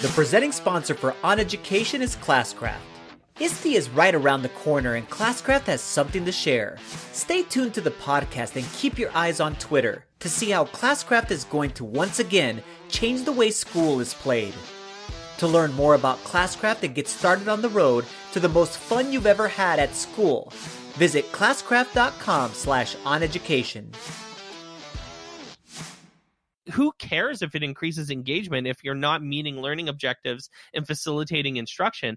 The presenting sponsor for OnEducation is Classcraft. ISTE is right around the corner and Classcraft has something to share. Stay tuned to the podcast and keep your eyes on Twitter to see how Classcraft is going to once again change the way school is played. To learn more about Classcraft and get started on the road to the most fun you've ever had at school, visit classcraft.com/oneducation. Who cares if it increases engagement if you're not meeting learning objectives and facilitating instruction?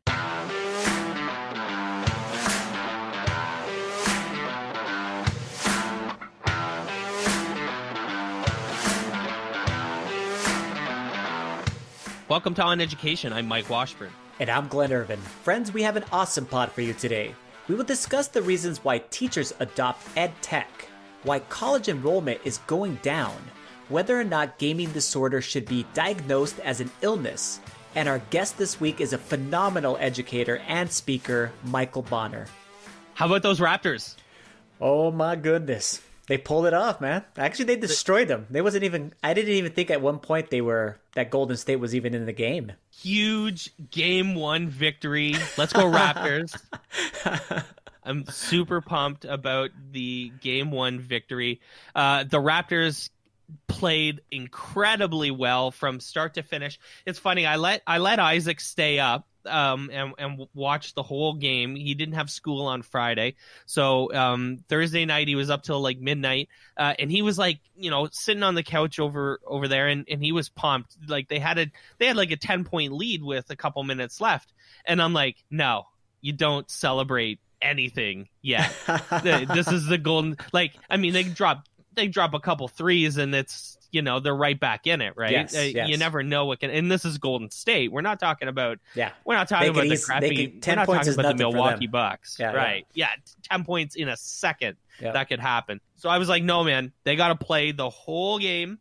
Welcome to OnEducation. I'm Mike Washburn. And I'm Glen Irvin. Friends, we have an awesome pod for you today. We will discuss the reasons why teachers adopt EdTech, why college enrollment is going down, whether or not gaming disorder should be diagnosed as an illness, and our guest this week is a phenomenal educator and speaker, Michael Bonner. How about those Raptors? Oh my goodness. They pulled it off, man. Actually, they destroyed them. I didn't even think at one point that Golden State was even in the game. Huge game one victory. Let's go Raptors. I'm super pumped about the game one victory. The Raptors played incredibly well from start to finish. It's funny, I let Isaac stay up and watch the whole game. He didn't have school on Friday, so Thursday night he was up till like midnight, and he was like, sitting on the couch over there, and he was pumped. Like they had like a 10-point lead with a couple minutes left, and I'm like, no, you don't celebrate anything yet. This is the golden. Like, I mean, they drop a couple threes and it's, they're right back in it, right? Yes, yes. You never know what can, and this is Golden State. We're not talking about, the crappy, 10 points is about the nothing Milwaukee for them. Bucks, Yeah, right? Yeah. 10 points in a second, yeah. That could happen. So I was like, no, man, they got to play the whole game.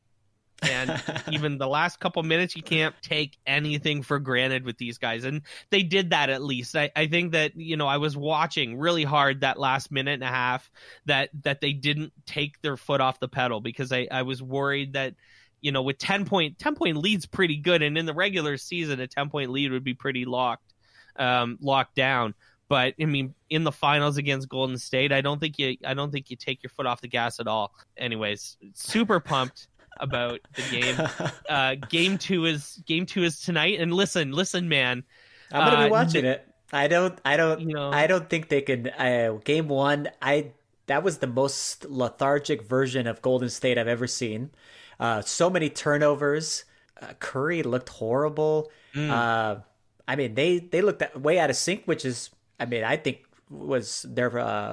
And even the last couple minutes, you can't take anything for granted with these guys. And they did that at least. I think that, I was watching really hard that last minute and a half that they didn't take their foot off the pedal, because I was worried that, with 10-point lead's pretty good. And in the regular season, a 10-point lead would be pretty locked down. But I mean, in the finals against Golden State, I don't think you take your foot off the gas at all. Anyways, super pumped about the game. Game two is tonight, and listen, man. I'm gonna be watching it. I don't think they can. Game one, that was the most lethargic version of Golden State I've ever seen. So many turnovers. Curry looked horrible. I mean, they looked way out of sync, which is, I think was their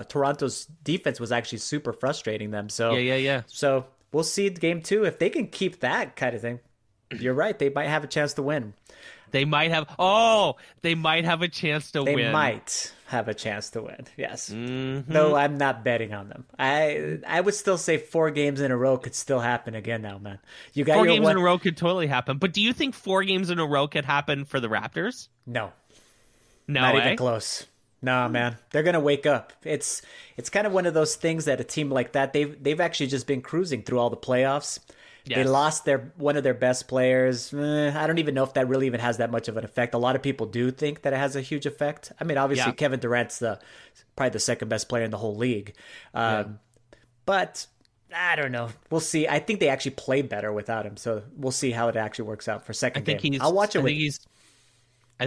Toronto's defense was actually super frustrating them. So yeah. So we'll see game two. If they can keep that kind of thing, you're right. They might have a chance to win. They might have a chance to win. They might have a chance to win, yes. Mm-hmm. Though I'm not betting on them. I would still say 4 games in a row could still happen again now, man. You got 4 games in a row could totally happen. But do you think 4 games in a row could happen for the Raptors? No. No, not even close. No, man. They're going to wake up. It's kind of one of those things that a team like that, they've actually just been cruising through all the playoffs. Yes. They lost one of their best players. I don't even know if that really even has that much of an effect. A lot of people do think that it has a huge effect. I mean, obviously, Kevin Durant's probably the second best player in the whole league. But I don't know. We'll see. I think they actually play better without him. So we'll see how it actually works out for second game. I'll watch it. I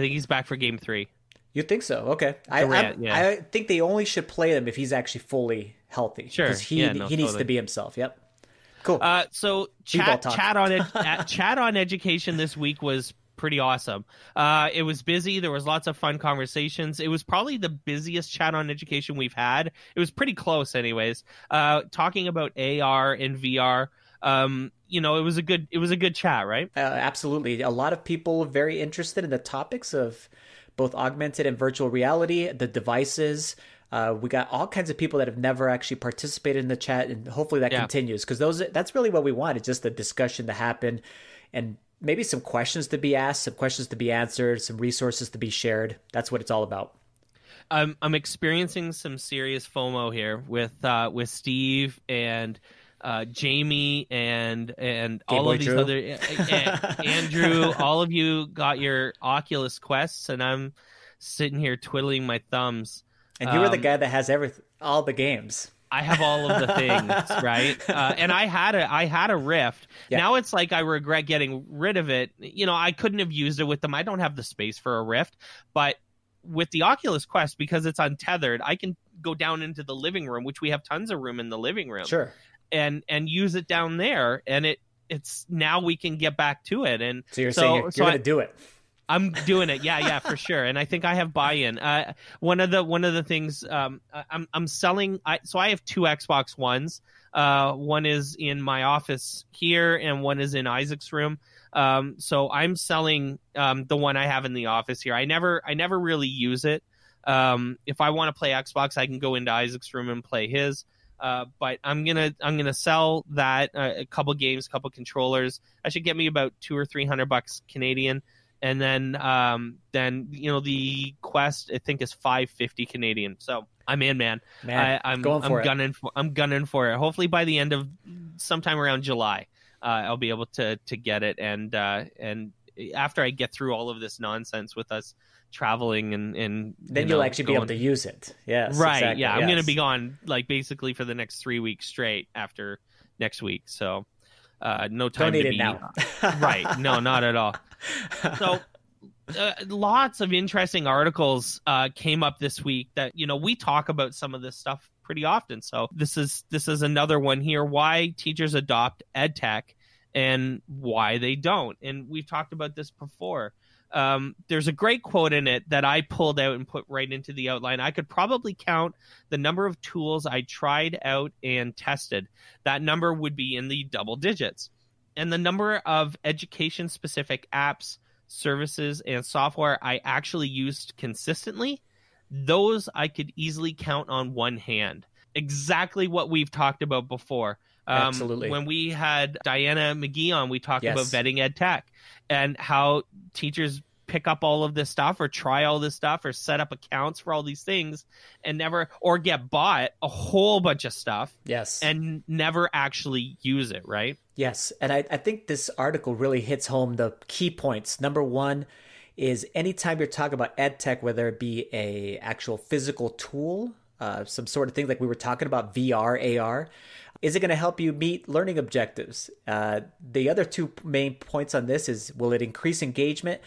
think he's back for game 3. You think so? Okay. I think they only should play him if he's actually fully healthy. Sure. Because he needs to be himself. Yep. Cool. So chat on education this week was pretty awesome. It was busy. There was lots of fun conversations. It was probably the busiest chat on education we've had. It was pretty close, anyways. Talking about AR and VR. It was a good chat, right? Absolutely. A lot of people very interested in the topics of both augmented and virtual reality, the devices. We got all kinds of people that have never actually participated in the chat, and hopefully that continues, because that's really what we want. It's just a discussion to happen, and maybe some questions to be asked, some questions to be answered, some resources to be shared. That's what it's all about. I'm experiencing some serious FOMO here with Steve and Jamie and all Boy of these Drew. other Andrew, all of you got your Oculus Quests, and I'm sitting here twiddling my thumbs. And you were the guy that has all the games. I have all of the things, right? And I had a Rift. Yeah. Now it's like I regret getting rid of it. You know, I couldn't have used it with them. I don't have the space for a Rift, but with the Oculus Quest, because it's untethered, I can go down into the living room, which we have tons of room in the living room. Sure. And use it down there, and it's now we can get back to it. And so you're saying you're going to do it. I'm doing it. Yeah, for sure. And I think I have buy-in. One of the things I'm selling. So I have 2 Xbox Ones. One is in my office here, and one is in Isaac's room. So I'm selling the one I have in the office here. I never really use it. If I want to play Xbox, I can go into Isaac's room and play his. But I'm gonna sell that, a couple games, couple controllers. I should get me about $200 or $300 Canadian, and then the Quest I think is $550 Canadian. So I'm in, man. I'm gunning for it. Hopefully by the end of sometime around July, I'll be able to get it, and after I get through all of this nonsense with us traveling and then you'll actually be able to use it. Yes, right. Exactly. Yeah, yes. I'm gonna be gone like basically for the next 3 weeks straight after next week. So no time Don't need to it be now. Right. No, not at all. So lots of interesting articles came up this week that, you know, we talk about some of this stuff pretty often. So this is another one here: why teachers adopt EdTech and why they don't. And we've talked about this before. There's a great quote in it that I pulled out and put right into the outline. I could probably count the number of tools I tried out and tested. That number would be in the double digits. And the number of education-specific apps, services, and software I actually used consistently, those I could easily count on one hand. Exactly what we've talked about before. Absolutely. When we had Diana McGee on, we talked Yes. about vetting EdTech and how teachers pick up all of this stuff or try all this stuff or set up accounts for all these things and never, or get bought a whole bunch of stuff. Yes. And never actually use it, right? Yes. And I think this article really hits home the key points. Number one is anytime you're talking about EdTech, whether it be a actual physical tool, some sort of thing like we were talking about, VR, AR, is it going to help you meet learning objectives? The other 2 main points on this is, will it increase engagement?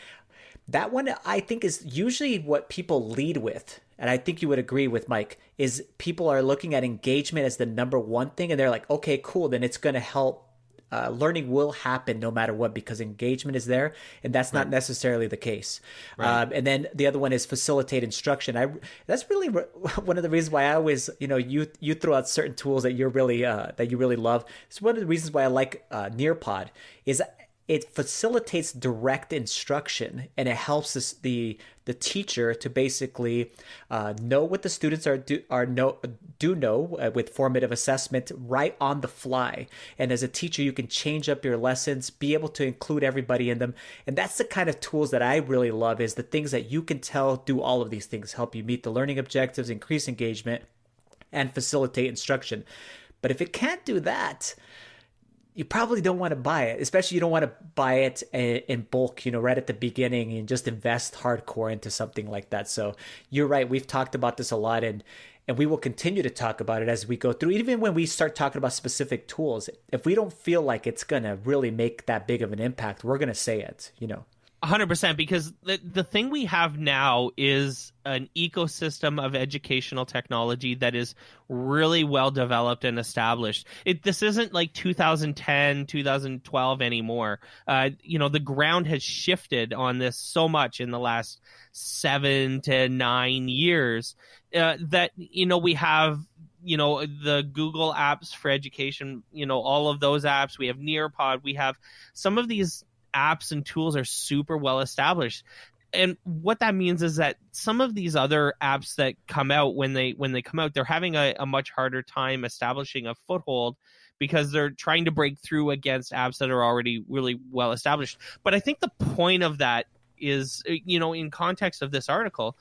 That one I think is usually what people lead with. And I think you would agree with Mike, is people are looking at engagement as the number one thing. And they're like, okay, cool. Then it's going to help. Learning will happen no matter what because engagement is there. And that's not necessarily the case. Right. And then the other one is facilitate instruction. That's really one of the reasons why I always, you throw out certain tools that you really love. It's one of the reasons why I like Nearpod is it facilitates direct instruction, and it helps the teacher to basically know what the students do know with formative assessment right on the fly. And as a teacher, you can change up your lessons, be able to include everybody in them. And that's the kind of tools that I really love, is the things that you can tell do all of these things, help you meet the learning objectives, increase engagement, and facilitate instruction. But if it can't do that, you probably don't want to buy it, especially you don't want to buy it in bulk, right at the beginning, and just invest hardcore into something like that. So you're right. We've talked about this a lot, and we will continue to talk about it as we go through. Even when we start talking about specific tools, if we don't feel like it's going to really make that big of an impact, we're going to say it, 100%, because the thing we have now is an ecosystem of educational technology that is really well developed and established. This isn't like 2010, 2012 anymore. The ground has shifted on this so much in the last 7 to 9 years that, we have the Google apps for education, all of those apps. We have Nearpod. We have some of these apps and tools are super well established. And what that means is that some of these other apps that come out, when they come out, they're having a much harder time establishing a foothold because they're trying to break through against apps that are already really well established. But I think the point of that is, in context of this article,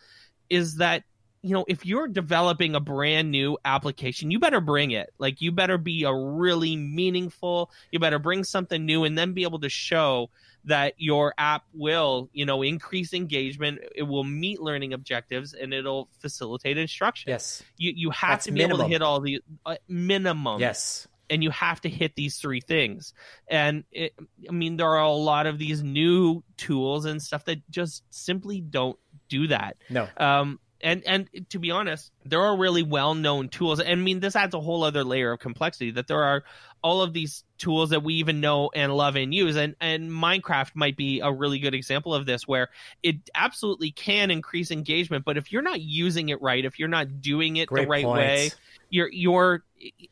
is that if you're developing a brand new application, you better bring it. Like, you better be a really meaningful, you better bring something new, and then be able to show that your app will, increase engagement, it will meet learning objectives, and it'll facilitate instruction. Yes. You have to be able to hit all the minimum. Yes. And you have to hit these three things. And there are a lot of these new tools and stuff that just simply don't do that. No. And to be honest, there are really well-known tools. This adds a whole other layer of complexity, that there are all of these tools that we even know and love and use. And Minecraft might be a really good example of this, where it absolutely can increase engagement. But if you're not using it right, if you're not doing it the right way,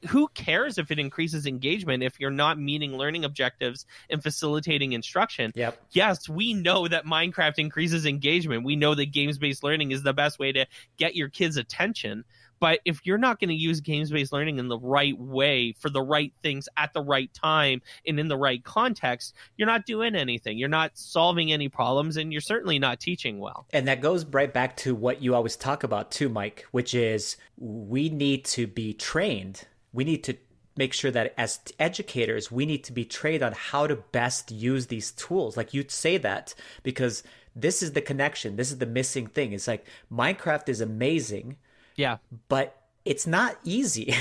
who cares if it increases engagement if you're not meeting learning objectives and facilitating instruction? Yep. Yes, we know that Minecraft increases engagement. We know that games-based learning is the best way to get your kids' attention. But if you're not going to use games-based learning in the right way, for the right things at the right time and in the right context, you're not doing anything. You're not solving any problems, and you're certainly not teaching well. And that goes right back to what you always talk about too, Mike, which is we need to be trained. We need to make sure that as educators, we need to be trained on how to best use these tools. Like, you'd say that because this is the connection. This is the missing thing. It's like Minecraft is amazing. Yeah. But it's not easy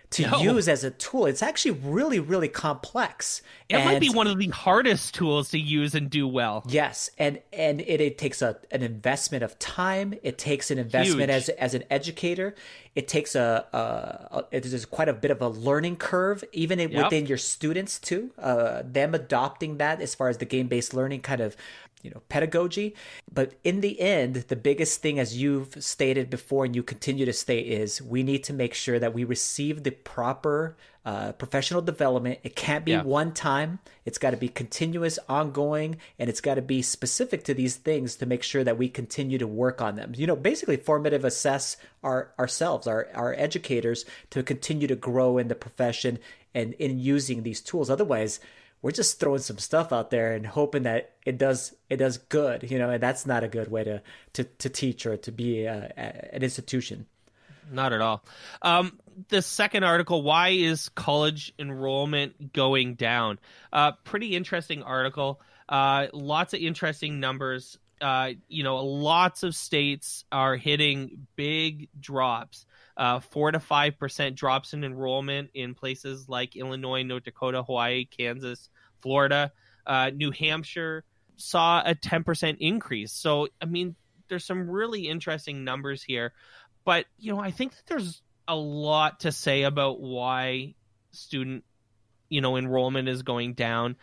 to use as a tool. It's actually really, really complex. It might be one of the hardest tools to use and do well. Yes. And it takes an investment of time. It takes an investment as an educator. It takes it is quite a bit of a learning curve, even within your students too. Them adopting that as far as the game-based learning kind of pedagogy. But in the end, the biggest thing, as you've stated before and you continue to state, is we need to make sure that we receive the proper professional development. It can't be one time. It's got to be continuous, ongoing, and it's got to be specific to these things to make sure that we continue to work on them. Basically formative assess ourselves, our educators, to continue to grow in the profession and in using these tools. Otherwise, we're just throwing some stuff out there and hoping that it does good, and that's not a good way to teach or to be an institution. Not at all. The second article, why is college enrollment going down? Pretty interesting article. Lots of interesting numbers. Lots of states are hitting big drops. 4 to 5% drops in enrollment in places like Illinois, North Dakota, Hawaii, Kansas, Florida. New Hampshire saw a 10% increase. So, there's some really interesting numbers here. But, I think that there's a lot to say about why student, enrollment is going down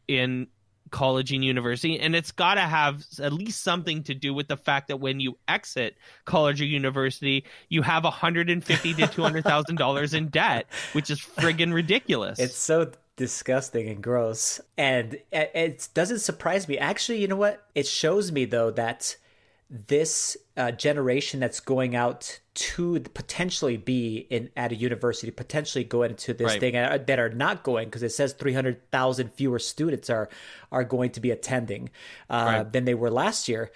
in college and university, and it's got to have at least something to do with the fact that when you exit college or university, you have $150,000 to $200,000 in debt, which is friggin' ridiculous. It's so disgusting and gross, and it doesn't surprise me. Actually, you know what? It shows me though that this generation that's going out to potentially be at a university, potentially going into this thing that are not going, because it says 300,000 fewer students are going to be attending than they were last year.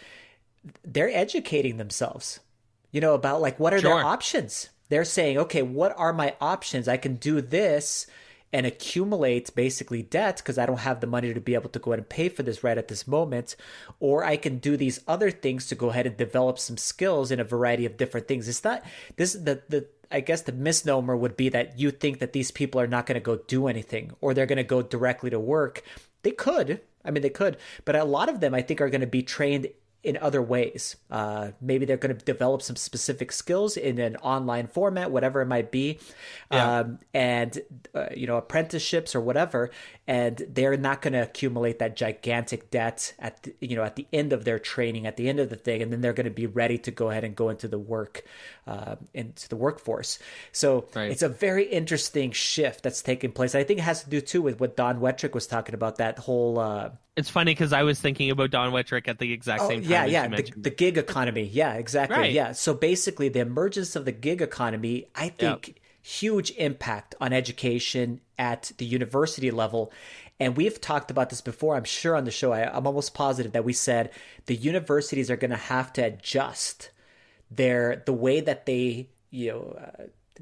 They're educating themselves, about like what are their options. They're saying, okay, what are my options? I can do this and accumulate basically debt because I don't have the money to be able to go ahead and pay for this right at this moment. Or I can do these other things to go ahead and develop some skills in a variety of different things. It's not this I guess the misnomer would be that you think that these people are not going to go do anything or they're going to go directly to work. They could. They could. But a lot of them, I think, are going to be trained in other ways. Maybe they're going to develop some specific skills in an online format, whatever it might be, and apprenticeships or whatever. And they're not going to accumulate that gigantic debt at the end of their training, at the end of the thing, and then they're going to be ready to go ahead and go into the workforce. So it's a very interesting shift that's taking place. I think it has to do too with what Don Wettrick was talking about. That whole it's funny because I was thinking about Don Wettrick at the exact same time. The gig economy. Yeah, exactly. Right. Yeah. So basically, the emergence of the gig economy, I think, huge impact on education at the university level. And we've talked about this before, I'm sure, on the show. I'm almost positive that we said the universities are going to have to adjust the way that they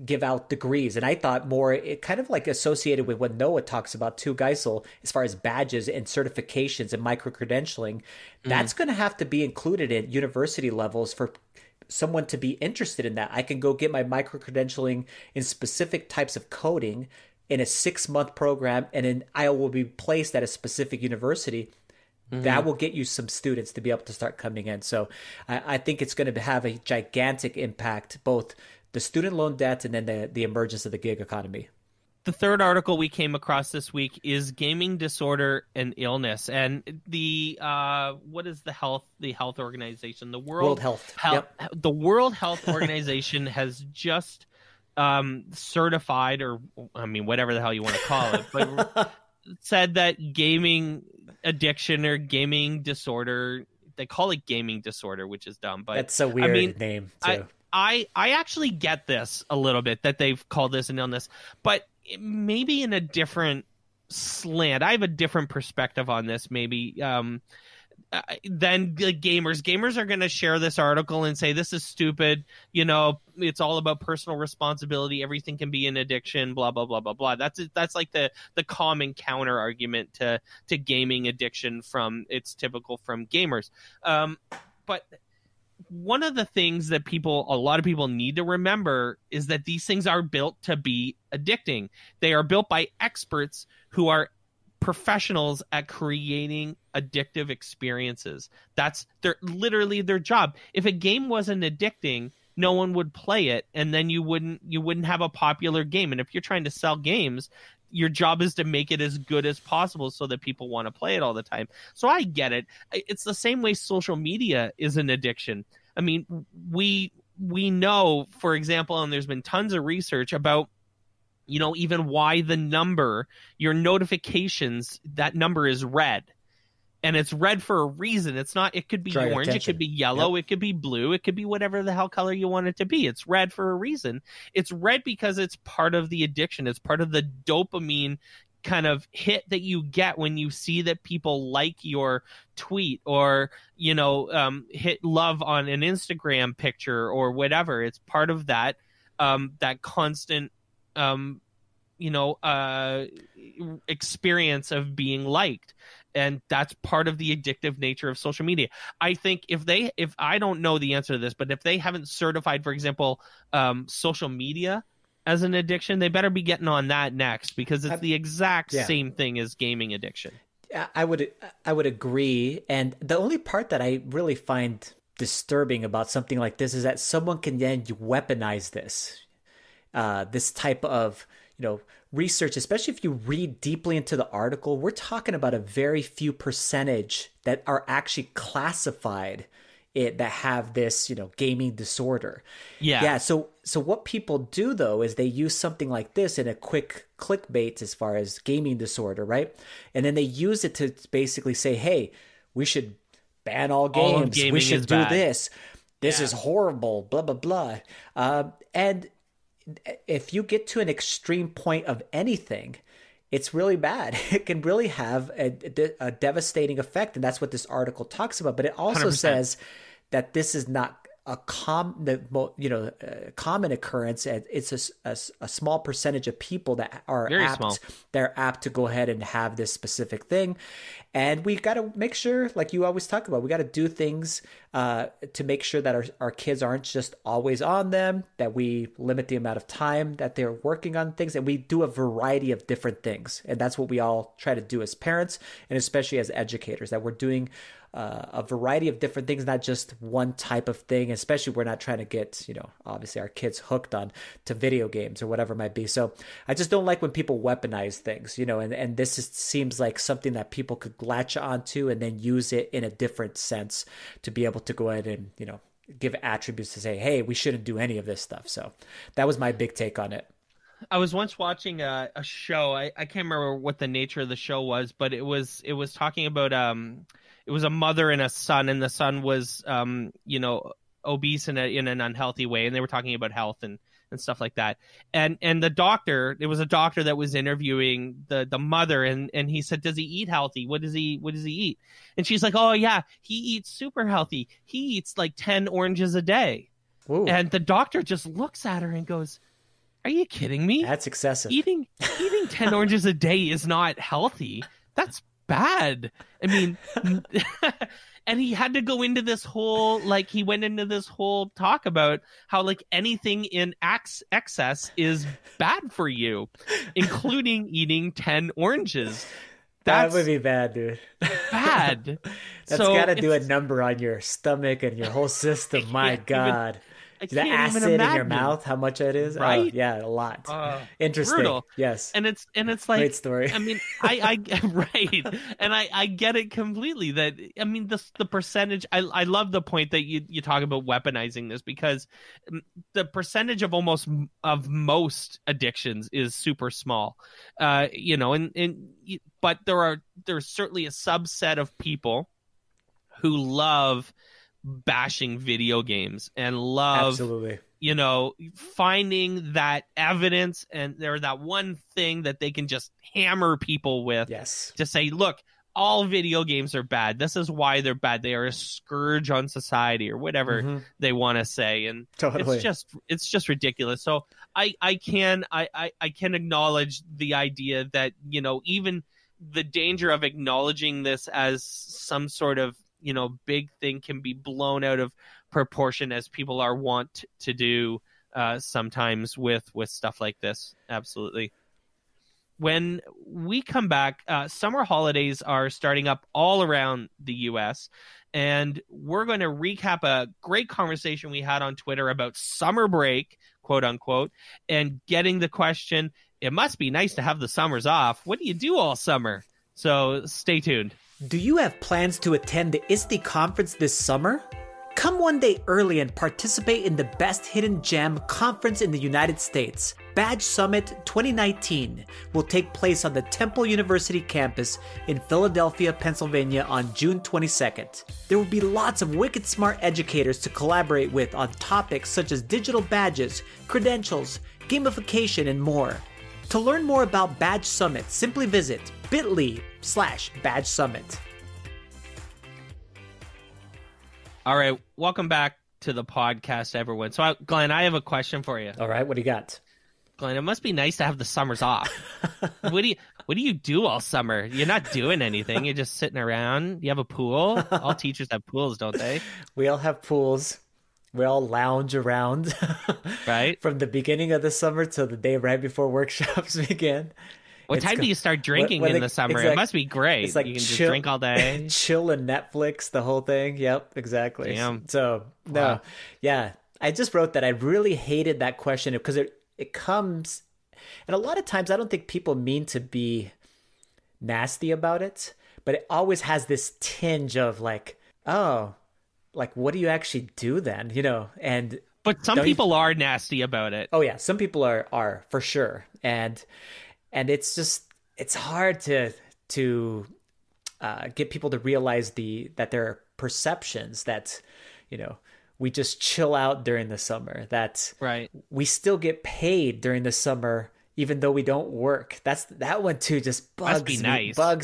give out degrees. And I thought more it kind of like associated with what Noah talks about too, Geisel, as far as badges and certifications and micro credentialing. That's going to have to be included at university levels for someone to be interested in that. I can go get my micro credentialing in specific types of coding in a 6-month program, and then I will be placed at a specific university. That will get you some students to be able to start coming in. So I think it's going to have a gigantic impact, both the student loan debt and then the emergence of the gig economy. The third article we came across this week is gaming disorder and illness, and the what is the health organization? The World Health. The World Health Organization has just certified, or I mean whatever the hell you want to call it, but said that gaming addiction or gaming disorder, they call it gaming disorder, which is dumb, but that's a weird name too. I actually get this a little bit, that they've called this an illness, but maybe in a different slant. I have a different perspective on this, maybe than the gamers. Gamers are going to share this article and say this is stupid. It's all about personal responsibility. Everything can be an addiction. Blah blah blah blah blah. That's like the common counter argument to gaming addiction it's typical from gamers. But one of the things that a lot of people need to remember is that these things are built to be addicting. They are built by experts who are professionals at creating addictive experiences. That's literally their job. If a game wasn't addicting, no one would play it, and then you wouldn't have a popular game. And if you're trying to sell games, your job is to make it as good as possible so that people want to play it all the time. So I get it. It's the same way social media is an addiction. I mean, we know, for example, and there's been tons of research about, even why your notifications, that number is red. And it's red for a reason. It could be orange, attention. It could be yellow, It could be blue, it could be whatever the hell color you want it to be. It's red for a reason. It's red because it's part of the addiction. It's part of the dopamine kind of hit that you get when you see that people like your tweet or, hit love on an Instagram picture or whatever. It's part of that, that constant, experience of being liked. And that's part of the addictive nature of social media. I think if I don't know the answer to this, but if they haven't certified, for example, social media as an addiction, they better be getting on that next, because it's the exact same thing as gaming addiction. I would agree. And the only part that I really find disturbing about something like this is that someone can then weaponize this type of, research, especially if you read deeply into the article. We're talking about a very few percentage that are actually classified that have this, gaming disorder. Yeah. So what people do though is they use something like this in a quick clickbait as far as gaming disorder, right? And then they use it to basically say, hey, we should ban all games. We should do this. This is horrible, blah, blah, blah. And if you get to an extreme point of anything, it's really bad. It can really have a devastating effect. And that's what this article talks about. But it also 100%. Says that this is not a common occurrence. It's a small percentage of people that are apt to go ahead and have this specific thing. And we got to make sure, like you always talk about, we got to do things to make sure that our kids aren't just always on them, that we limit the amount of time that they're working on things, and we do a variety of different things. And that's what we all try to do as parents, and especially as educators, that we're doing a variety of different things, not just one type of thing. Especially we're not trying to get, obviously our kids hooked on to video games or whatever it might be. So I just don't like when people weaponize things, and this seems like something that people could latch onto and then use it in a different sense to be able to go ahead and, give attributes to say, hey, we shouldn't do any of this stuff. So that was my big take on it. I was once watching a show. I can't remember what the nature of the show was, but it was talking about it was a mother and a son, and the son was obese in an unhealthy way, and they were talking about health and stuff like that. And the doctor, there was a doctor that was interviewing the mother, and he said, does he eat healthy? What does he eat? And she's like, oh yeah, he eats super healthy. He eats like 10 oranges a day. Ooh. And the doctor just looks at her and goes, "Are you kidding me? That's excessive. Eating 10 oranges a day is not healthy. That's bad." I mean, and he had to go into this whole, like, he went into this whole talk about how, like, anything in excess is bad for you, including eating 10 oranges. That would be bad, dude. Bad. That's got to do a number on your stomach and your whole system. My God. The acid in your mouth, how much it is? Right? Oh, yeah, a lot. Interesting. Brutal. Yes. And it's like, great story. I mean, I right. And I get it completely that, I mean, the percentage, I love the point that you talk about weaponizing this, because the percentage of most addictions is super small. You know, but there's certainly a subset of people who love bashing video games and love, absolutely, you know, finding that evidence and they're that one thing that they can just hammer people with. Yes. To say, look, all video games are bad. This is why they're bad. They are a scourge on society, or whatever they want to say. And totally. it's just ridiculous. So I can acknowledge the idea that, you know, even the danger of acknowledging this as some sort of, you know, big thing can be blown out of proportion, as people are wont to do sometimes with stuff like this. Absolutely. When we come back, summer holidays are starting up all around the U.S., and we're going to recap a great conversation we had on Twitter about summer break, quote unquote, and getting the question, it must be nice to have the summers off. What do you do all summer? So stay tuned. Do you have plans to attend the ISTE conference this summer? Come one day early and participate in the Best Hidden Gem conference in the United States. Badge Summit 2019 will take place on the Temple University campus in Philadelphia, Pennsylvania on June 22nd. There will be lots of wicked smart educators to collaborate with on topics such as digital badges, credentials, gamification, and more. To learn more about Badge Summit, simply visit bit.ly/Badge Summit. All right, welcome back to the podcast, everyone. So, Glenn, I have a question for you. All right, what do you got? Glenn, it must be nice to have the summers off. What do you do all summer? You're not doing anything. You're just sitting around. You have a pool. All teachers have pools, don't they? We all have pools. We all lounge around, right? From the beginning of the summer till the day right before workshops begin. What time do you start drinking in the summer? It must be great. It's like you can just drink all day. Chill and Netflix, the whole thing. Yep, exactly. Damn. So, no. Wow. Yeah. I just wrote that I really hated that question because it comes, and a lot of times I don't think people mean to be nasty about it, but it always has this tinge of like, oh, like, what do you actually do then? You know, but some people are nasty about it. Oh yeah. Some people are for sure. And it's just, it's hard to get people to realize that there are perceptions that, you know, we just chill out during the summer, that right. We still get paid during the summer, even though we don't work. That one too just bugs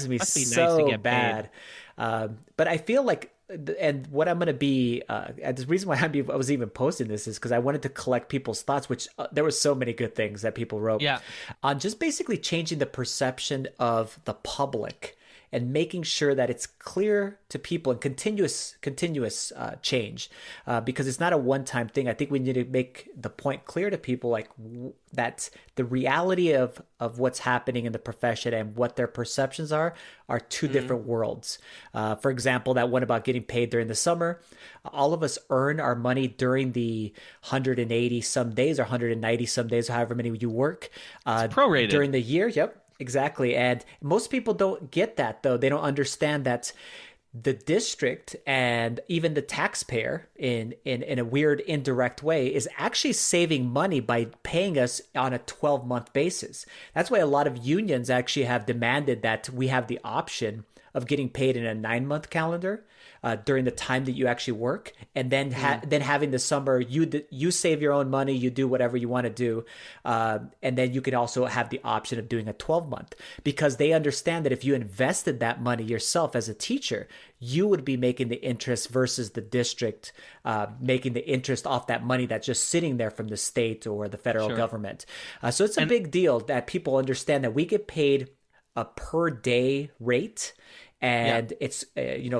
me so bad. But I feel like, and what I'm going to be, the reason why I was even posting this is because I wanted to collect people's thoughts, which there were so many good things that people wrote. Yeah. On just basically changing the perception of the public and making sure that it's clear to people and continuous change, because it's not a one-time thing. I think we need to make the point clear to people, like that the reality of what's happening in the profession and what their perceptions are two different worlds. For example, that one about getting paid during the summer, all of us earn our money during the 180 some days or 190 some days, however many you work. It's prorated. During the year. Yep. Exactly. And most people don't get that, though. They don't understand that the district and even the taxpayer in a weird indirect way is actually saving money by paying us on a 12-month basis. That's why a lot of unions actually have demanded that we have the option of getting paid in a 9-month calendar during the time that you actually work, and then then having the summer, you save your own money, you do whatever you want to do, and then you can also have the option of doing a 12-month, because they understand that if you invested that money yourself as a teacher, you would be making the interest versus the district making the interest off that money that's just sitting there from the state or the federal government. So it's a big deal that people understand that we get paid a per day rate. And it's,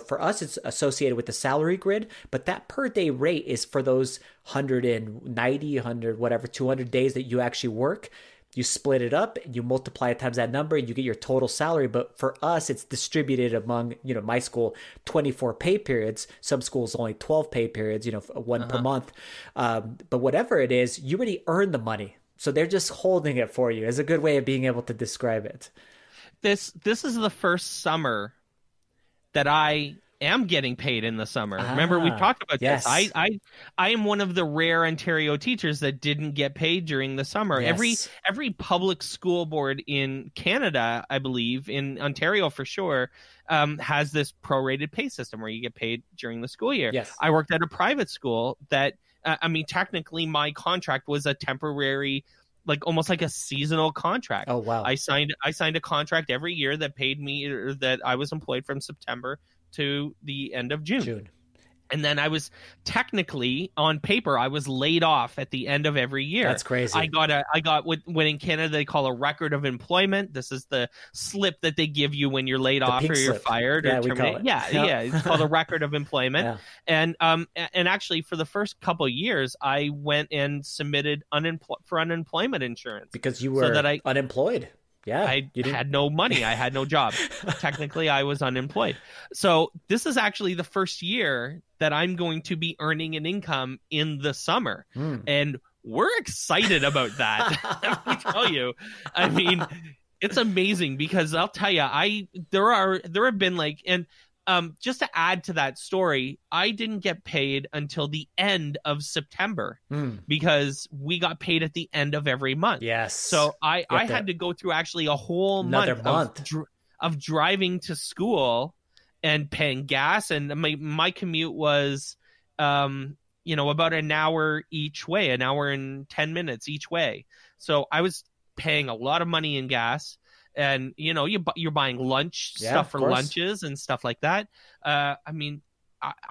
for us, it's associated with the salary grid, but that per day rate is for those 190, 100, whatever, 200 days that you actually work. You split it up, you multiply it times that number, and you get your total salary. But for us, it's distributed among, my school, 24 pay periods. Some schools only 12 pay periods, one per month. But whatever it is, you already earn the money. So they're just holding it for you is a good way of being able to describe it. This is the first summer that I am getting paid in the summer. Remember, we talked about this. I am one of the rare Ontario teachers that didn't get paid during the summer. Yes. Every public school board in Canada, I believe, in Ontario for sure, has this prorated pay system where you get paid during the school year. Yes. I worked at a private school that, technically my contract was a temporary, like almost like a seasonal contract. Oh, wow. I signed a contract every year that paid me, or that I was employed from September to the end of June. And then I was technically, on paper, I was laid off at the end of every year. That's crazy. I got what in Canada they call a record of employment. This is the slip that they give you when you're laid off or you're fired or terminated. Yeah, it's called a record of employment. And actually, for the first couple of years, I went and submitted for unemployment insurance because you were unemployed. Yeah, I had no money. I had no job. Technically, I was unemployed. So this is actually the first year that I'm going to be earning an income in the summer. And we're excited about that. Let me tell you. I mean, it's amazing because I'll tell you, there have been just to add to that story, I didn't get paid until the end of September because we got paid at the end of every month. Yes. So I had to go through actually a whole month of driving to school and paying gas. And my commute was, about an hour each way, an hour and 10 minutes each way. So I was paying a lot of money in gas. And, you're buying stuff for lunches and stuff like that. I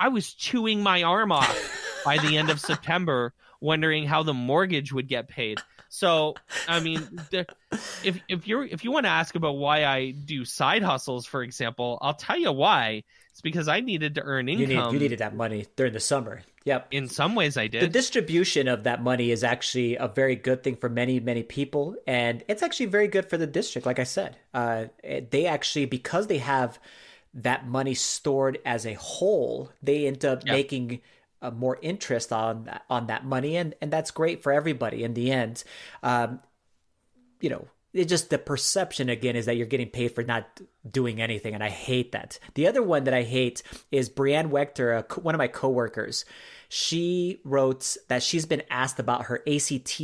was chewing my arm off by the end of September, wondering how the mortgage would get paid. So, if you want to ask about why I do side hustles, for example, I'll tell you why. It's because I needed to earn income. You needed that money during the summer. Yep. In some ways I did. The distribution of that money is actually a very good thing for many, many people. And it's actually very good for the district. Like I said, they actually, because they have that money stored as a whole, they end up making more interest on that money. And that's great for everybody in the end. It's just the perception again is that you're getting paid for not doing anything, and I hate that. The other one that I hate is Brianne Wechter, one of my coworkers. She wrote that she's been asked about her ACT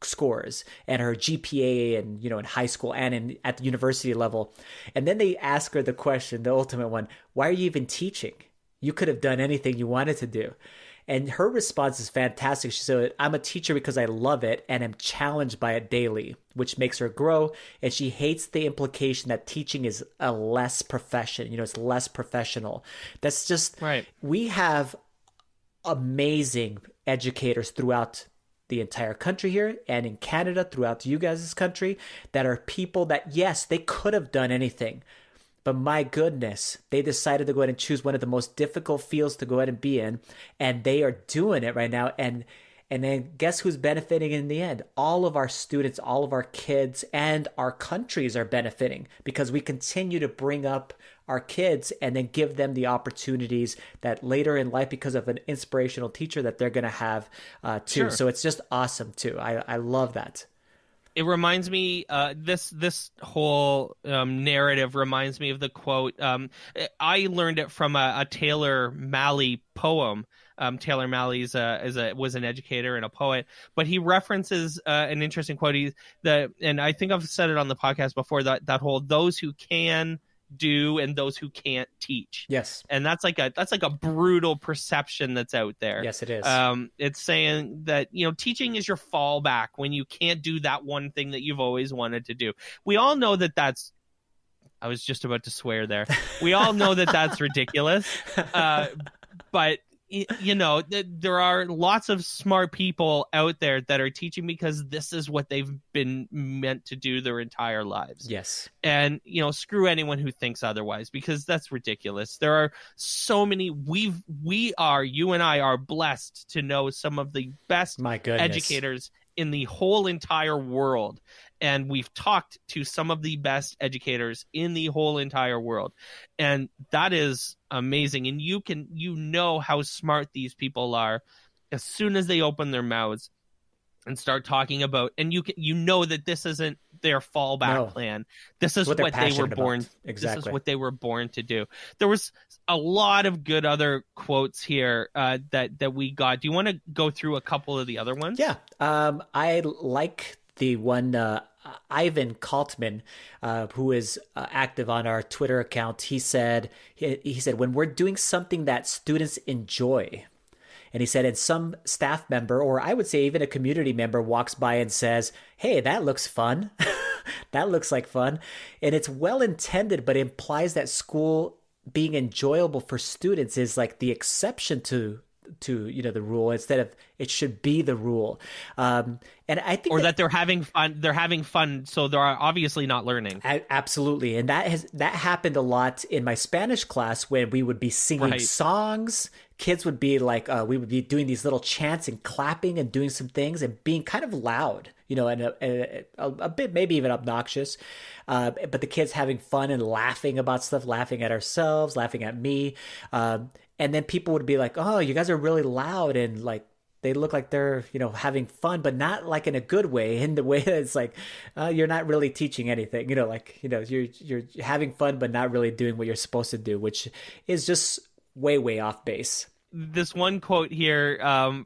scores and her GPA, and in high school and at the university level, and then they ask her the question, the ultimate one: why are you even teaching? You could have done anything you wanted to do. And her response is fantastic. She said, I'm a teacher because I love it and am challenged by it daily, which makes her grow. And she hates the implication that teaching is a less profession. It's less professional. That's just right. We have amazing educators throughout the entire country here and in Canada, throughout you guys' country, that are people that, yes, they could have done anything. But my goodness, they decided to go ahead and choose one of the most difficult fields to go ahead and be in. And they are doing it right now. And then guess who's benefiting in the end? All of our students, all of our kids, and our countries are benefiting because we continue to bring up our kids and then give them the opportunities that later in life, because of an inspirational teacher, that they're going to have too. Sure. So it's just awesome too. I love that. It reminds me, this whole narrative reminds me of the quote. I learned it from a Taylor Malley poem. Taylor Malley was an educator and a poet, but he references an interesting quote. And I think I've said it on the podcast before, that whole "those who can do and those who can't teach. Yes. And that's like a brutal perception that's out there. Yes, it is. It's saying that, teaching is your fallback when you can't do that one thing that you've always wanted to do. We all know that that's, I was just about to swear there. We all know that that's ridiculous. But there are lots of smart people out there that are teaching because this is what they've been meant to do their entire lives. Yes. And, screw anyone who thinks otherwise, because that's ridiculous. There are so many, you and I are blessed to know some of the best educators in the whole entire world. And we've talked to some of the best educators in the whole entire world. And that is amazing. And you know how smart these people are as soon as they open their mouths and start talking about, and you know that this isn't their fallback plan. This is what they were born. Exactly. This is what they were born to do. There was a lot of good other quotes here that we got. Do you want to go through a couple of the other ones? Yeah. I like the one, Ivan Kaltman, who is active on our Twitter account. He said, when we're doing something that students enjoy, and he said, and some staff member, or I would say even a community member, walks by and says, hey, that looks fun. That looks like fun. And it's well intended, but implies that school being enjoyable for students is like the exception to the rule, instead of it should be the rule. And I think that they're having fun, so they're obviously not learning. Absolutely. And that happened a lot in my Spanish class when we would be singing songs. Kids would be like, we would be doing these little chants and clapping and doing some things and being kind of loud, and a bit maybe even obnoxious. But the kids having fun and laughing about stuff, laughing at ourselves, laughing at me. And then people would be like, oh, you guys are really loud, and like they look like they're, having fun, but not like in a good way, in the way that it's like, you're not really teaching anything, you're having fun, but not really doing what you're supposed to do, which is just way, way off base. This one quote here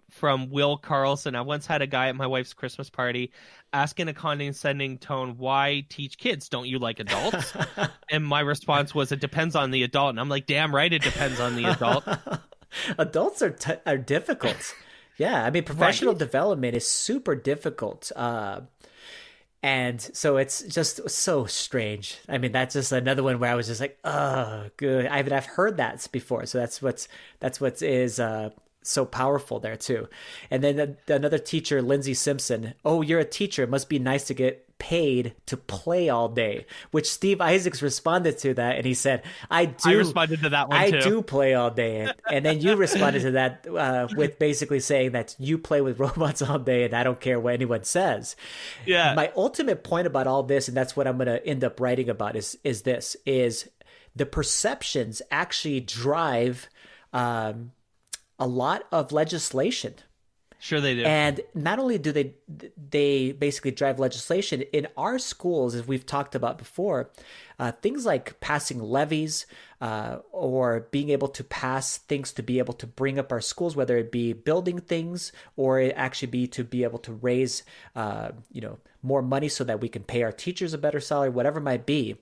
from Will Carlson. I once had a guy at my wife's Christmas party ask in a condescending tone, why teach kids? Don't you like adults? And my response was, it depends on the adult. And I'm like, damn right, it depends on the adult. Adults are difficult. Yeah, I mean, professional development is super difficult. And so it's just so strange. I mean, that's just another one where I was just like, oh, good. I've heard that before. So that's what is so powerful there too. And then another teacher, Lindsay Simpson. Oh, you're a teacher. It must be nice to get paid to play all day, which Steve Isaacs responded to that. And he said, I responded to that one too. I do play all day. And then you responded to that with basically saying that you play with robots all day and I don't care what anyone says. Yeah. My ultimate point about all this, and that's what I'm going to end up writing about, is the perceptions actually drive a lot of legislation. Sure they do. And not only do they basically drive legislation in our schools, as we've talked about before, things like passing levies or being able to pass things to be able to bring up our schools, whether it be building things or it actually be to be able to raise more money so that we can pay our teachers a better salary, whatever it might be,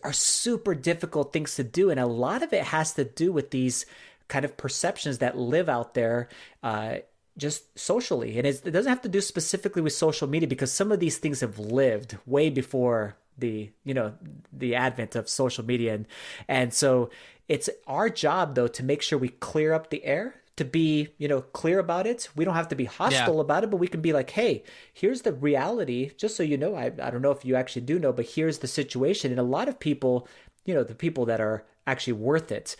are super difficult things to do. And a lot of it has to do with these kind of perceptions that live out there just socially. And it doesn't have to do specifically with social media, because some of these things have lived way before the advent of social media. And so it's our job, though, to make sure we clear up the air, to be, clear about it. We don't have to be hostile about it, but we can be like, hey, here's the reality, just so you know. I don't know if you actually do know, but here's the situation. And a lot of people, the people that are actually worth it,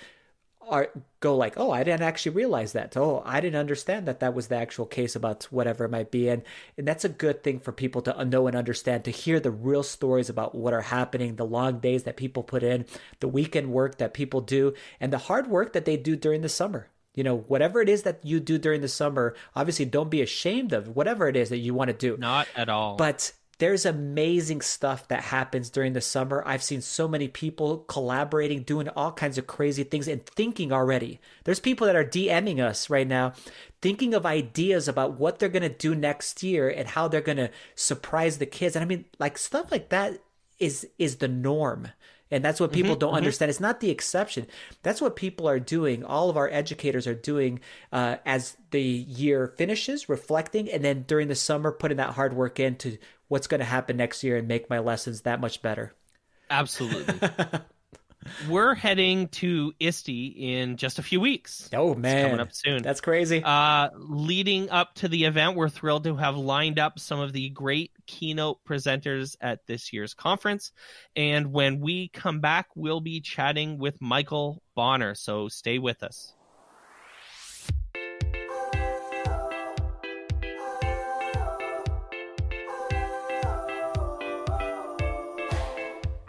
go like, oh, I didn't actually realize that. Oh, I didn't understand that was the actual case about whatever it might be. And that's a good thing for people to know and understand, to hear the real stories about what are happening, the long days that people put in, the weekend work that people do, and the hard work that they do during the summer. Whatever it is that you do during the summer, obviously don't be ashamed of whatever it is that you want to do. Not at all. But there's amazing stuff that happens during the summer. I've seen so many people collaborating, doing all kinds of crazy things, and thinking already. There's people that are DMing us right now, thinking of ideas about what they're going to do next year and how they're going to surprise the kids. And I mean, like, stuff like that is the norm. And that's what people don't understand. It's not the exception. That's what people are doing. All of our educators are doing as the year finishes, reflecting, and then during the summer, putting that hard work into what's going to happen next year and make my lessons that much better. Absolutely. We're heading to ISTE in just a few weeks. Oh, man. It's coming up soon. That's crazy. Leading up to the event, we're thrilled to have lined up some of the great keynote presenters at this year's conference. And when we come back, we'll be chatting with Michael Bonner. So stay with us.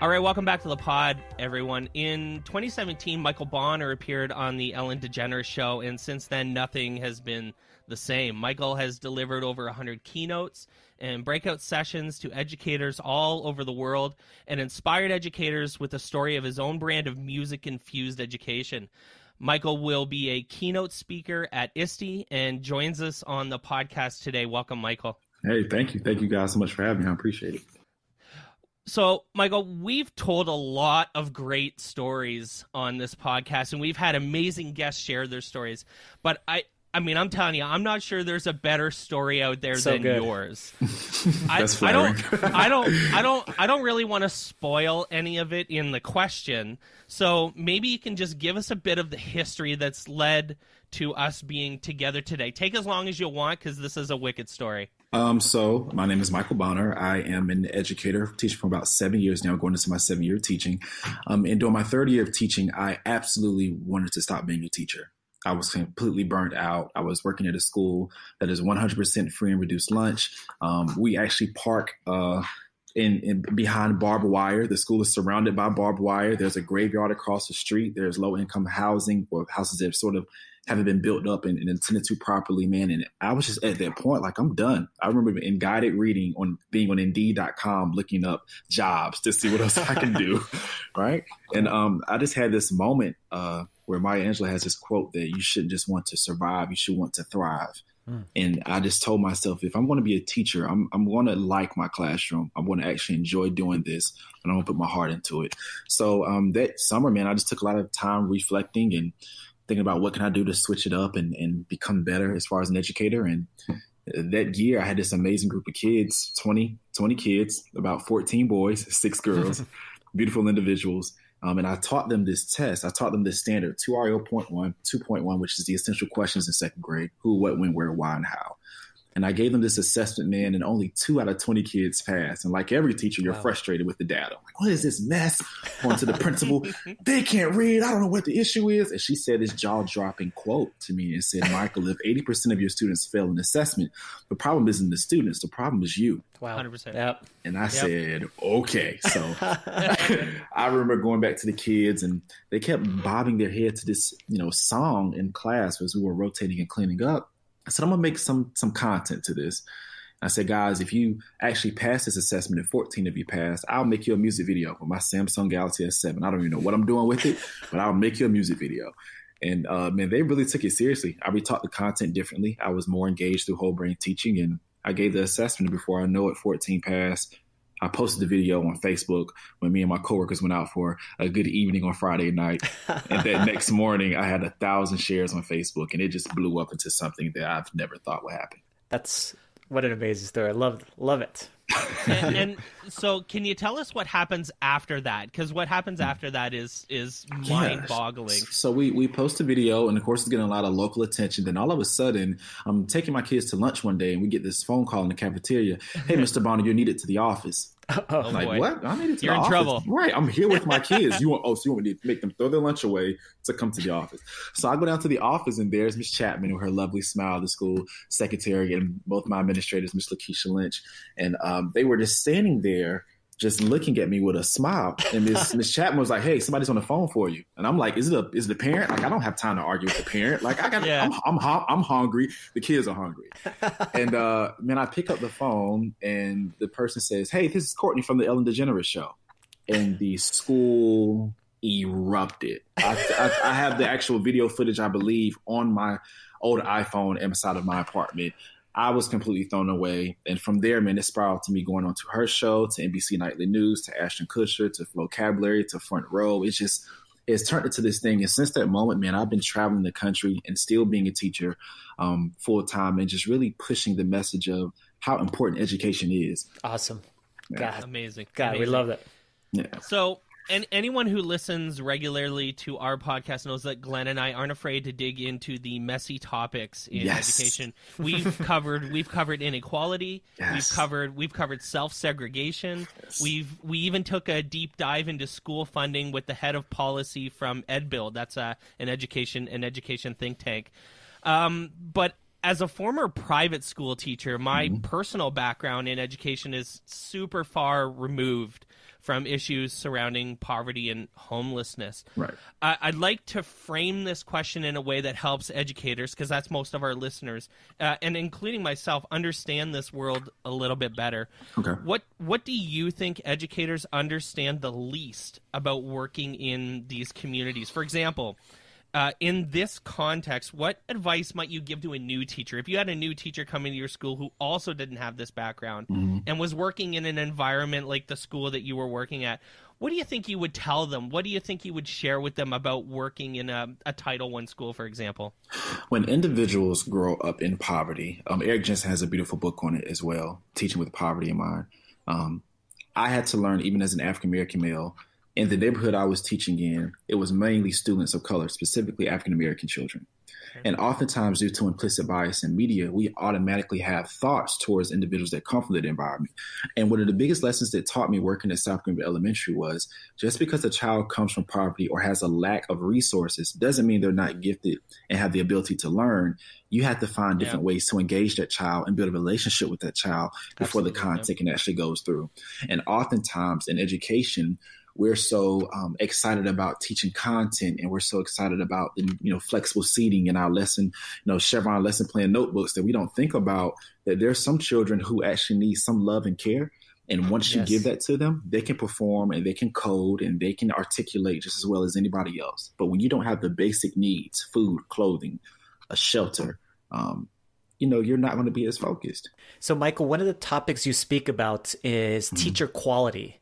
All right, welcome back to the pod, everyone. In 2017, Michael Bonner appeared on the Ellen DeGeneres Show, and since then, nothing has been the same. Michael has delivered over 100 keynotes and breakout sessions to educators all over the world and inspired educators with a story of his own brand of music-infused education. Michael will be a keynote speaker at ISTE and joins us on the podcast today. Welcome, Michael. Hey, thank you. Thank you guys so much for having me. I appreciate it. So, Michael, we've told a lot of great stories on this podcast, and we've had amazing guests share their stories. But I mean, I'm telling you, I'm not sure there's a better story out there than yours. That's flattering. I don't really want to spoil any of it in the question. So maybe you can just give us a bit of the history that's led to us being together today. Take as long as you want, because this is a wicked story. So my name is Michael Bonner. I am an educator, teaching for about 7 years now, going into my 7th year of teaching. And during my 3rd year of teaching, I absolutely wanted to stop being a teacher. I was completely burnt out. I was working at a school that is 100% free and reduced lunch. We actually park in behind barbed wire. The school is surrounded by barbed wire. There's a graveyard across the street. There's low income housing or houses that sort of haven't been built up and attended to properly, man. And I was just at that point, like, I'm done. I remember in guided reading being on Indeed.com, looking up jobs to see what else I can do. Right. And I just had this moment where Maya Angelou has this quote that you shouldn't just want to survive, you should want to thrive. And I just told myself, if I'm going to be a teacher, I'm going to like my classroom. I'm going to actually enjoy doing this, and I'm going to put my heart into it. So that summer, man, I just took a lot of time reflecting and thinking about what can I do to switch it up and become better as far as an educator. And that year I had this amazing group of kids, 20 kids, about 14 boys, 6 girls, beautiful individuals. And I taught them this test. I taught them this standard 2RO.1, 2.1, which is the essential questions in 2nd grade: who, what, when, where, why, and how. And I gave them this assessment, man, and only 2 out of 20 kids passed. And like every teacher, you're frustrated with the data. Like, what is this mess? Going to the principal, they can't read. I don't know what the issue is. And she said this jaw-dropping quote to me and said, Michael, if 80% of your students fail an assessment, the problem isn't the students. The problem is you. Wow. 100%. Yep. And I said, okay. So I remember going back to the kids, and they kept bobbing their head to this, song in class as we were rotating and cleaning up. I said, I'm going to make some content to this. I said, guys, if you actually pass this assessment and 14 of you pass, I'll make you a music video with my Samsung Galaxy S7. I don't even know what I'm doing with it, but I'll make you a music video. And man, they really took it seriously. I retaught the content differently. I was more engaged through whole brain teaching, and I gave the assessment. Before I know it, 14 passed. I posted the video on Facebook when me and my coworkers went out for a good evening on Friday night. And that next morning, I had 1,000 shares on Facebook, and it just blew up into something that I've never thought would happen. That's what an amazing story. I love it. And so can you tell us what happens after that? Because what happens after that is mind-boggling. So we post a video, and of course it's getting a lot of local attention. Then all of a sudden, I'm taking my kids to lunch one day, and we get this phone call in the cafeteria. Hey, Mr. Bonner, you're needed to the office. Oh, like, boy. What? I'm needed to You're the in office. trouble. Right. I'm here with my kids. You want me to make them throw their lunch away to come to the office? So I go down to the office, and there's Miss Chapman with her lovely smile, the school secretary, and both my administrators, Miss Lakeisha Lynch. And they were just standing there just looking at me with a smile. And Miss Chapman was like, hey, somebody's on the phone for you. And I'm like, is it a parent? Like, I don't have time to argue with the parent. Like, I'm hungry. The kids are hungry. And man, I pick up the phone, and the person says, hey, this is Courtney from the Ellen DeGeneres Show. And the school erupted. I have the actual video footage, I believe, on my old iPhone inside of my apartment. I was completely thrown away. And from there, man, it spiraled to me going on to her show, to NBC Nightly News, to Ashton Kutcher, to Vocabulary, to Front Row. It's turned into this thing. And since that moment, man, I've been traveling the country and still being a teacher full time and just really pushing the message of how important education is. Awesome. Yeah. God, amazing. God, amazing. We love that. Yeah. So, and anyone who listens regularly to our podcast knows that Glenn and I aren't afraid to dig into the messy topics in education. We've covered inequality. Yes. We've covered self-segregation. Yes. We even took a deep dive into school funding with the head of policy from EdBuild. That's an education think tank. But as a former private school teacher, my personal background in education is super far removed from issues surrounding poverty and homelessness. Right. I'd like to frame this question in a way that helps educators, because that's most of our listeners, and including myself, understand this world a little bit better. Okay. What do you think educators understand the least about working in these communities? For example, in this context, what advice might you give to a new teacher? If you had a new teacher coming to your school who also didn't have this background and was working in an environment like the school that you were working at, what do you think you would tell them? What do you think you would share with them about working in a Title I school, for example? When individuals grow up in poverty, Eric Jensen has a beautiful book on it as well, Teaching with Poverty in Mind. I had to learn, even as an African-American male, in the neighborhood I was teaching in, it was mainly students of color, specifically African-American children. And oftentimes, due to implicit bias in media, we automatically have thoughts towards individuals that come from that environment. And one of the biggest lessons that taught me working at South Greenville Elementary was just because a child comes from poverty or has a lack of resources doesn't mean they're not gifted and have the ability to learn. You have to find different ways to engage that child and build a relationship with that child before the content actually goes through. And oftentimes in education, we're so excited about teaching content, and we're so excited about the flexible seating in our lesson, Chevron lesson plan notebooks, that we don't think about that there's some children who actually need some love and care. And once you give that to them, they can perform and they can code and they can articulate just as well as anybody else. But when you don't have the basic needs, food, clothing, a shelter, you're not going to be as focused. So, Michael, one of the topics you speak about is teacher quality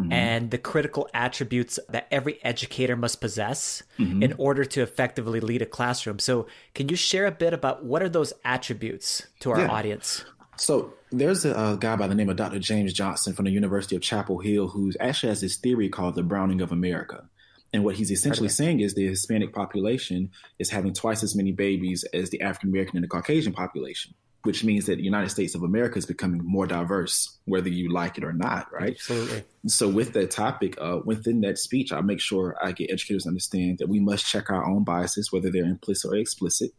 and the critical attributes that every educator must possess in order to effectively lead a classroom. So can you share a bit about what are those attributes to our audience? So there's a guy by the name of Dr. James Johnson from the University of Chapel Hill who actually has this theory called the Browning of America. And what he's essentially saying is the Hispanic population is having twice as many babies as the African American and the Caucasian population, which means that the United States of America is becoming more diverse, whether you like it or not, right? Absolutely. So with that topic, within that speech, I make sure I get educators to understand that we must check our own biases, whether they're implicit or explicit.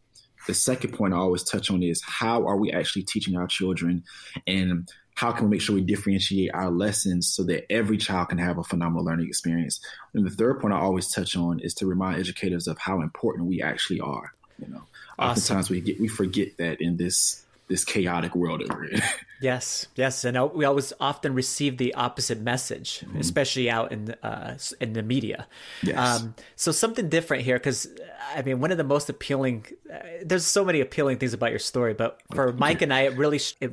The second point I always touch on is how are we actually teaching our children, and how can we make sure we differentiate our lessons so that every child can have a phenomenal learning experience? And the third point I always touch on is to remind educators of how important we actually are. Oftentimes we forget that in this chaotic world that we're in. Yes. And we always often receive the opposite message, especially out in the media. Yes. So something different here, because one of the most appealing, there's so many appealing things about your story, but for Mike and I, it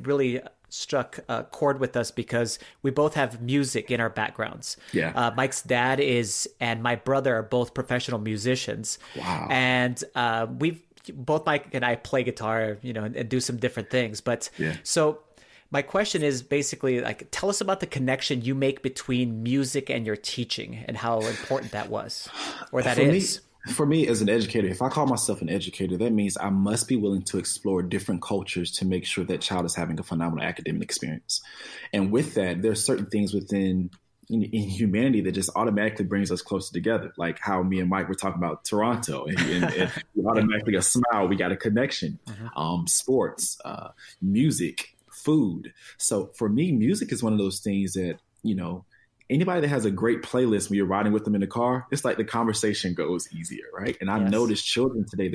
really struck a chord with us because we both have music in our backgrounds. Yeah. Mike's dad and my brother are both professional musicians. Wow. And both Mike and I play guitar, and do some different things. But so my question is basically tell us about the connection you make between music and your teaching and how important that was, or that is. For me as an educator, if I call myself an educator, that means I must be willing to explore different cultures to make sure that child is having a phenomenal academic experience. And with that, there are certain things within in humanity that just automatically brings us closer together, like how me and Mike were talking about Toronto, and automatically a smile, we got a connection. Sports, music, food. So for me, music is one of those things that, anybody that has a great playlist when you're riding with them in the car, it's like the conversation goes easier, right? And I've noticed children today,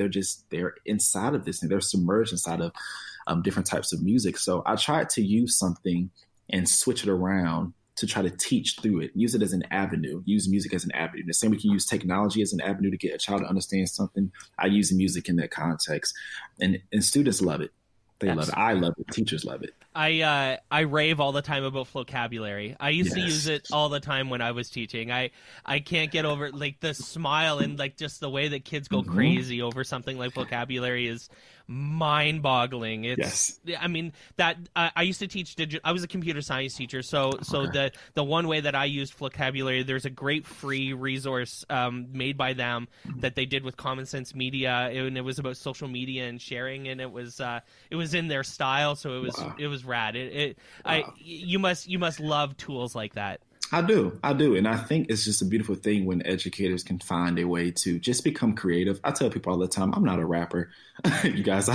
they're inside of this and they're submerged inside of different types of music. So I tried to use something and switch it around to try to teach through it, use it as an avenue, use music as an avenue. The same way we can use technology as an avenue to get a child to understand something. I use the music in that context, and students love it. They love it. I love it. Teachers love it. I rave all the time about vocabulary. I used to use it all the time when I was teaching. I can't get over like the smile and like just the way that kids go crazy over something like vocabulary is mind-boggling. It's I mean that I used to teach I was a computer science teacher, so the one way that I used vocabulary, there's a great free resource made by them that they did with Common Sense Media, and it was about social media and sharing, and it was in their style, so it was rad. You must love tools like that. I do. And I think it's just a beautiful thing when educators can find a way to just become creative. I tell people all the time, I'm not a rapper. You guys,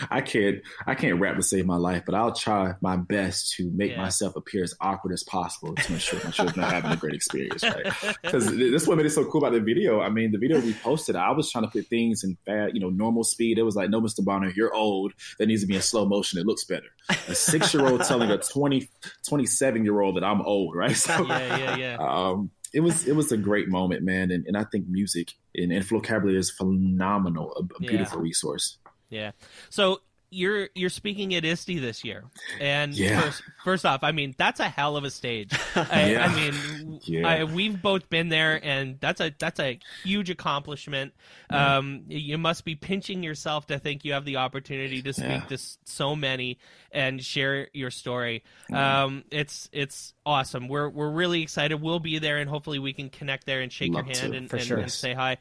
I can't rap to save my life, but I'll try my best to make myself appear as awkward as possible to ensure my children are having a great experience, right? Because that's what made it so cool about the video. I mean, the video we posted, I was trying to put things in normal speed. It was like, no, Mr. Bonner, you're old. That needs to be in slow motion. It looks better. A 6-year-old telling a 27-year-old that I'm old, right? So, it was a great moment, man, and I think music and vocabulary is phenomenal, a beautiful resource. Yeah. So you're speaking at ISTE this year, and first off, I mean that's a hell of a stage. I mean, we've both been there, and that's a huge accomplishment. You must be pinching yourself to think you have the opportunity to speak to so many and share your story. It's awesome. We're really excited. We'll be there, and hopefully we can connect there and shake your hand and say hi.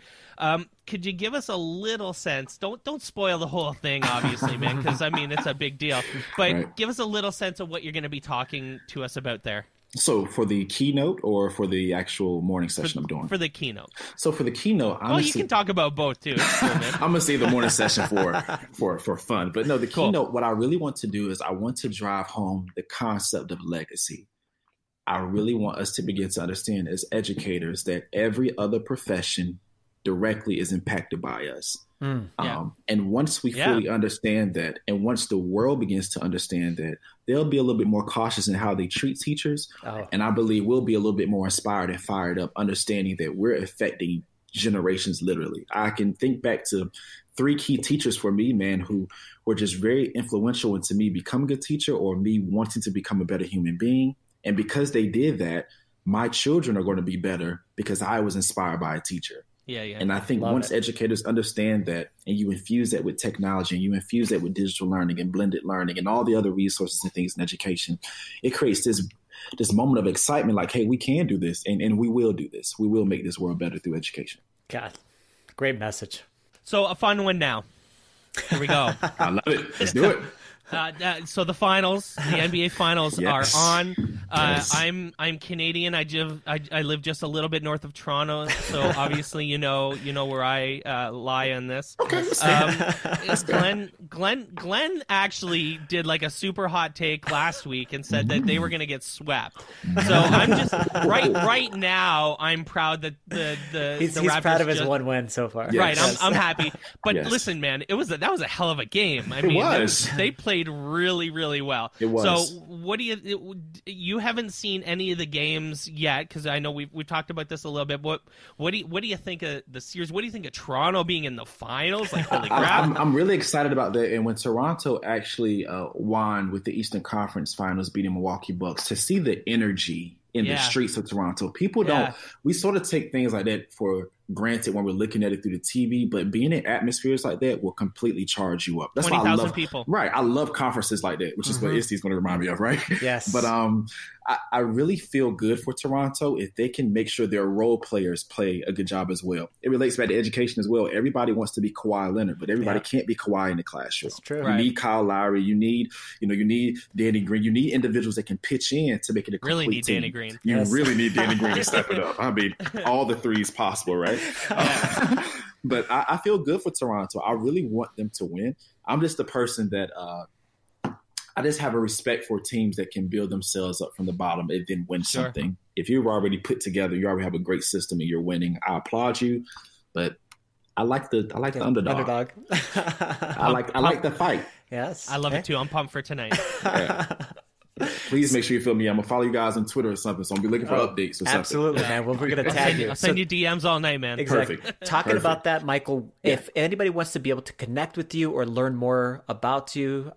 Could you give us a little sense? Don't spoil the whole thing, obviously, man, because I mean it's a big deal. But give us a little sense of what you're going to be talking to us about there. So for the keynote or for the actual morning session I'm doing? For the keynote. So for the keynote, honestly, well, you can talk about both too. Cool, man. I'm going to save the morning session for fun. But no, the keynote, what I really want to do is I want to drive home the concept of legacy. I really want us to begin to understand as educators that every other profession directly is impacted by us. And once we fully understand that, and once the world begins to understand that, they'll be a little bit more cautious in how they treat teachers. And I believe we'll be a little bit more inspired and fired up, understanding that we're affecting generations literally. I can think back to 3 key teachers for me, man, who were just very influential into me becoming a teacher or me wanting to become a better human being. And because they did that, my children are going to be better because I was inspired by a teacher. And I think once educators understand that, and you infuse that with technology, and you infuse that with digital learning and blended learning and all the other resources and things in education, it creates this moment of excitement like, hey, we can do this, and we will do this. We will make this world better through education. God, great message. So a fun one now. Here we go. I love it. Let's do it. So the finals, the NBA finals are on. I'm Canadian. I live just a little bit north of Toronto, so obviously you know where I lie on this. Glen actually did like a super hot take last week and said that they were going to get swept. So I'm just right now. I'm proud that he's Raptors proud of his one win so far. Right, I'm happy. But listen, man, that was a hell of a game. I mean, they played really, really well. It was. So what do you haven't seen any of the games yet? Because I know we've talked about this a little bit. What do you think of the series? What do you think of Toronto being in the finals? Like, holy crap! I'm really excited about that. And when Toronto actually won with the Eastern Conference Finals, beating Milwaukee Bucks, to see the energy in the streets of Toronto, people don't. We sort of take things like that for granted when we're looking at it through the TV, but being in atmospheres like that will completely charge you up. That's 20,000 people. Right. I love conferences like that, which is what ISTE is going to remind me of, right? Yes. But I really feel good for Toronto if they can make sure their role players play a good job as well. It relates back to education as well. Everybody wants to be Kawhi Leonard, but everybody can't be Kawhi in the classroom. That's true. You need Kyle Lowry. You need Danny Green. You need individuals that can pitch in to make it a complete really need team. Danny Green. You really need Danny Green to step it up. I mean, all the threes possible, right? But I feel good for Toronto. I really want them to win. I'm just the person that I just have a respect for teams that can build themselves up from the bottom and then win something. If you're already put together, you already have a great system and you're winning, I applaud you. But I like the underdog. I like the fight. Yes. I love it too. I'm pumped for tonight. Please make sure you fill me. I'm gonna follow you guys on Twitter or something. So I'm gonna be looking for updates or something. Absolutely, man. Well, we're gonna tag you. I'll send you DMs all night, man. Exactly. Perfect. Talking about that, Michael. Yeah. If anybody wants to be able to connect with you or learn more about you,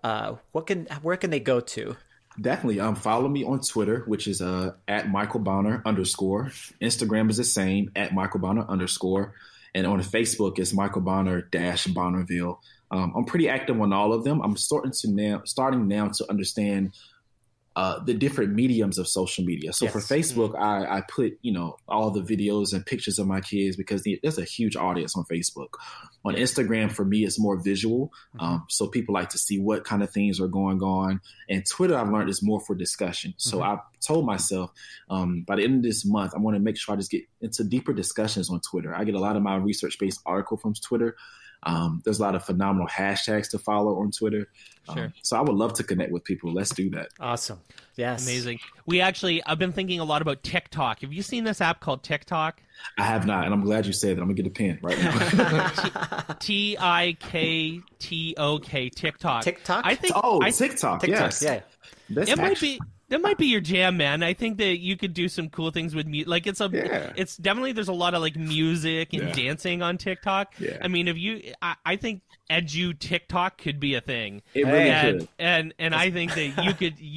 where can they go to? Definitely. Follow me on Twitter, which is at Michael Bonner _. Instagram is the same, at Michael Bonner _. And on Facebook, it's Michael Bonner -Bonnerville. I'm pretty active on all of them. I'm starting now to understand the different mediums of social media. So for Facebook, I put, all the videos and pictures of my kids because there's a huge audience on Facebook. On Instagram, for me, it's more visual. So people like to see what kind of things are going on. And Twitter, I've learned, is more for discussion. So I told myself by the end of this month, I want to make sure I just get into deeper discussions on Twitter. I get a lot of my research-based article from Twitter. There's a lot of phenomenal hashtags to follow on Twitter. Sure. So I would love to connect with people. Let's do that. Awesome. Yes. Amazing. I've been thinking a lot about TikTok. Have you seen this app called TikTok? I have not, and I'm glad you said that. I'm going to get a pen right now. TikTok. TikTok. TikTok? TikTok. Yes. Yeah. That might be your jam, man. I think that you could do some cool things with music. Like it's definitely, there's a lot of like music and dancing on TikTok. Yeah. I mean, I think edu TikTok could be a thing. It really could. And I think that you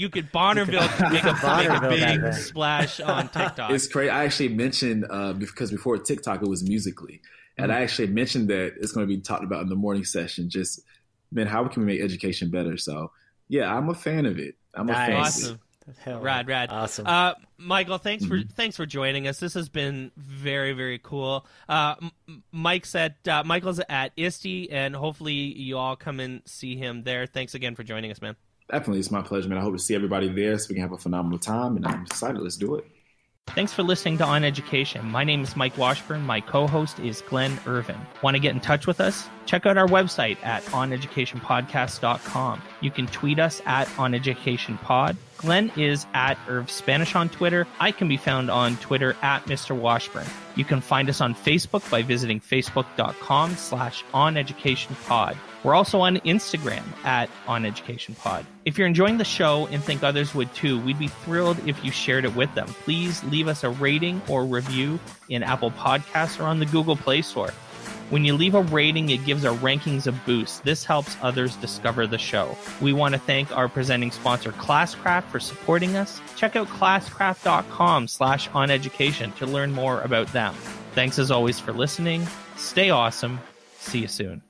could Bonnerville could make a big splash on TikTok. It's crazy. I actually mentioned because before TikTok it was Musical.ly, and I actually mentioned that it's going to be talked about in the morning session. Just how can we make education better? So yeah, I'm a fan of it. I'm a fan. Awesome. Rad. Awesome. Michael, thanks for joining us. This has been very, very cool. Michael's at ISTE, and hopefully you all come and see him there. Thanks again for joining us, man. Definitely. It's my pleasure, man. I hope to see everybody there so we can have a phenomenal time, and I'm excited. Let's do it. Thanks for listening to On Education. My name is Mike Washburn. My co-host is Glen Irvin. Want to get in touch with us? Check out our website at oneducationpodcast.com. You can tweet us at oneducationpod. Glen is at Irv Spanish on Twitter. I can be found on Twitter at Mr. Washburn. You can find us on Facebook by visiting facebook.com/oneducationpod. We're also on Instagram at oneducationpod. If you're enjoying the show and think others would too, we'd be thrilled if you shared it with them. Please leave us a rating or review in Apple Podcasts or on the Google Play Store. When you leave a rating, it gives our rankings a boost. This helps others discover the show. We want to thank our presenting sponsor, Classcraft, for supporting us. Check out classcraft.com/oneducation to learn more about them. Thanks as always for listening. Stay awesome. See you soon.